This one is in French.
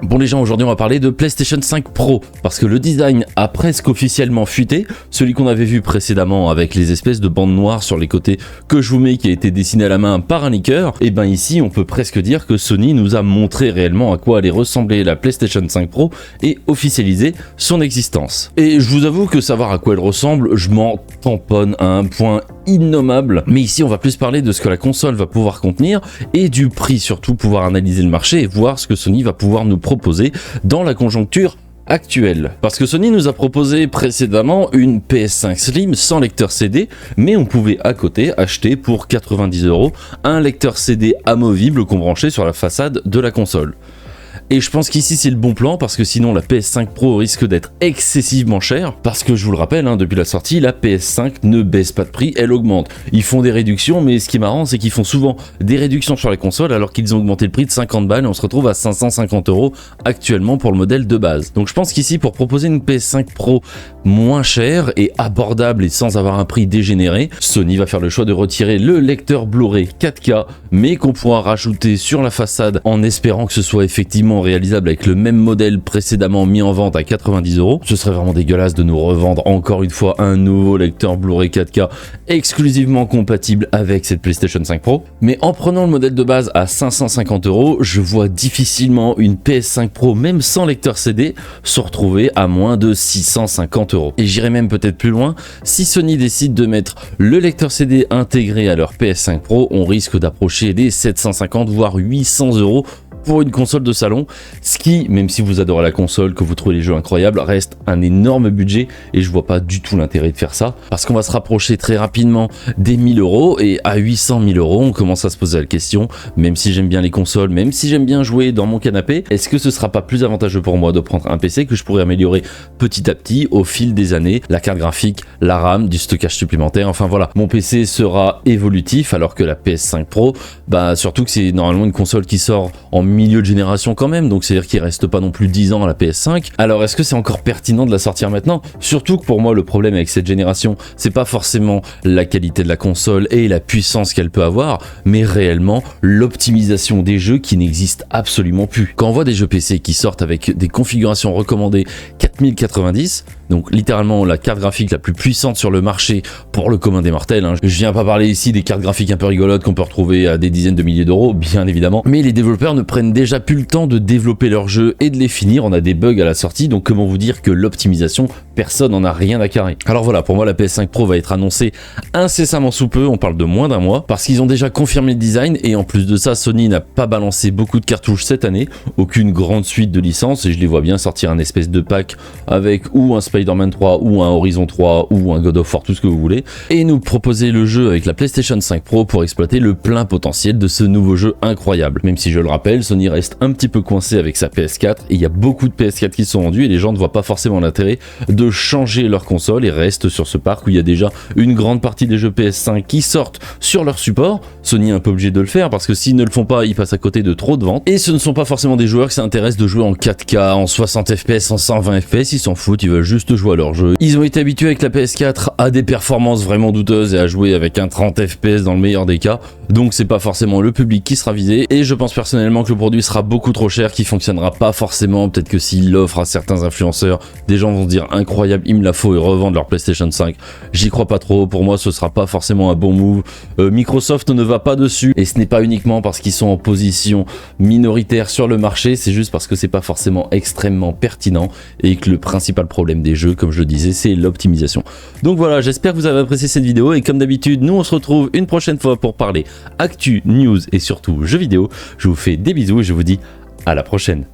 Bon les gens, aujourd'hui on va parler de PlayStation 5 Pro, parce que le design a presque officiellement fuité, celui qu'on avait vu précédemment avec les espèces de bandes noires sur les côtés que je vous mets qui a été dessiné à la main par un leaker, et ben ici on peut presque dire que Sony nous a montré réellement à quoi allait ressembler la PlayStation 5 Pro et officialiser son existence. Et je vous avoue que savoir à quoi elle ressemble, je m'en tamponne à un point innommable, mais ici on va plus parler de ce que la console va pouvoir contenir et du prix surtout, pouvoir analyser le marché et voir ce que Sony va pouvoir nous proposer dans la conjoncture actuelle. Parce que Sony nous a proposé précédemment une PS5 Slim sans lecteur CD, mais on pouvait à côté acheter pour 90 € un lecteur CD amovible qu'on branchait sur la façade de la console. Et je pense qu'ici c'est le bon plan parce que sinon la PS5 Pro risque d'être excessivement chère, parce que je vous le rappelle, depuis la sortie, la PS5 ne baisse pas de prix, elle augmente. Ils font des réductions, mais ce qui est marrant c'est qu'ils font souvent des réductions sur la console alors qu'ils ont augmenté le prix de 50 balles et on se retrouve à 550 € actuellement pour le modèle de base. Donc je pense qu'ici pour proposer une PS5 Pro moins chère et abordable et sans avoir un prix dégénéré, Sony va faire le choix de retirer le lecteur Blu-ray 4K, mais qu'on pourra rajouter sur la façade en espérant que ce soit effectivement réalisable avec le même modèle précédemment mis en vente à 90 €. Ce serait vraiment dégueulasse de nous revendre encore une fois un nouveau lecteur Blu-ray 4K exclusivement compatible avec cette PlayStation 5 Pro. Mais en prenant le modèle de base à 550 €, je vois difficilement une PS5 Pro même sans lecteur CD se retrouver à moins de 650 €. Et j'irai même peut-être plus loin, si Sony décide de mettre le lecteur CD intégré à leur PS5 Pro, on risque d'approcher les 750 voire 800 € pour une console de salon, ce qui, même si vous adorez la console, que vous trouvez les jeux incroyables, reste un énorme budget et je vois pas du tout l'intérêt de faire ça, parce qu'on va se rapprocher très rapidement des 1000 € et à 800 000 € on commence à se poser la question, même si j'aime bien les consoles, même si j'aime bien jouer dans mon canapé, est-ce que ce sera pas plus avantageux pour moi de prendre un PC que je pourrais améliorer petit à petit au fil des années, la carte graphique, la RAM, du stockage supplémentaire, enfin voilà, mon PC sera évolutif alors que la PS5 Pro, surtout que c'est normalement une console qui sort en milieu de génération quand même, donc c'est à dire qu'il reste pas non plus 10 ans à la PS5. Alors est-ce que c'est encore pertinent de la sortir maintenant? Surtout que pour moi le problème avec cette génération, c'est pas forcément la qualité de la console et la puissance qu'elle peut avoir, mais réellement l'optimisation des jeux qui n'existe absolument plus. Quand on voit des jeux PC qui sortent avec des configurations recommandées 4090, donc littéralement la carte graphique la plus puissante sur le marché pour le commun des mortels, je viens pas parler ici des cartes graphiques un peu rigolotes qu'on peut retrouver à des dizaines de milliers d'euros, bien évidemment, mais les développeurs ne prennent déjà plus le temps de développer leurs jeux et de les finir, on a des bugs à la sortie, donc comment vous dire que l'optimisation, personne n'en a rien à carrer. Alors voilà, pour moi la PS5 Pro va être annoncée incessamment sous peu, on parle de moins d'un mois, parce qu'ils ont déjà confirmé le design et en plus de ça, Sony n'a pas balancé beaucoup de cartouches cette année, aucune grande suite de licences et je les vois bien sortir un espèce de pack avec ou un Spider-Man 3 ou un Horizon 3 ou un God of War, tout ce que vous voulez, et nous proposer le jeu avec la PlayStation 5 Pro pour exploiter le plein potentiel de ce nouveau jeu incroyable. Même si je le rappelle, Sony reste un petit peu coincé avec sa PS4 et il y a beaucoup de PS4 qui sont vendus et les gens ne voient pas forcément l'intérêt de changer leur console et restent sur ce parc où il y a déjà une grande partie des jeux PS5 qui sortent sur leur support. Sony est un peu obligé de le faire parce que s'ils ne le font pas, ils passent à côté de trop de ventes et ce ne sont pas forcément des joueurs qui s'intéressent de jouer en 4K, en 60 FPS, en 120 FPS, ils s'en foutent, ils veulent juste jouer à leur jeu. Ils ont été habitués avec la PS4 à des performances vraiment douteuses et à jouer avec un 30 FPS dans le meilleur des cas, donc c'est pas forcément le public qui sera visé et je pense personnellement que le produit sera beaucoup trop cher, qui fonctionnera pas forcément. Peut-être que s'il l'offre à certains influenceurs, des gens vont se dire incroyable, il me la faut et revendre leur PlayStation 5. J'y crois pas trop, pour moi ce sera pas forcément un bon move. Microsoft ne va pas dessus et ce n'est pas uniquement parce qu'ils sont en position minoritaire sur le marché, c'est juste parce que c'est pas forcément extrêmement pertinent et que le principal problème des jeux, comme je le disais, c'est l'optimisation. Donc voilà, j'espère que vous avez apprécié cette vidéo et comme d'habitude, nous on se retrouve une prochaine fois pour parler actu, news et surtout jeux vidéo. Je vous fais des bisous et je vous dis à la prochaine.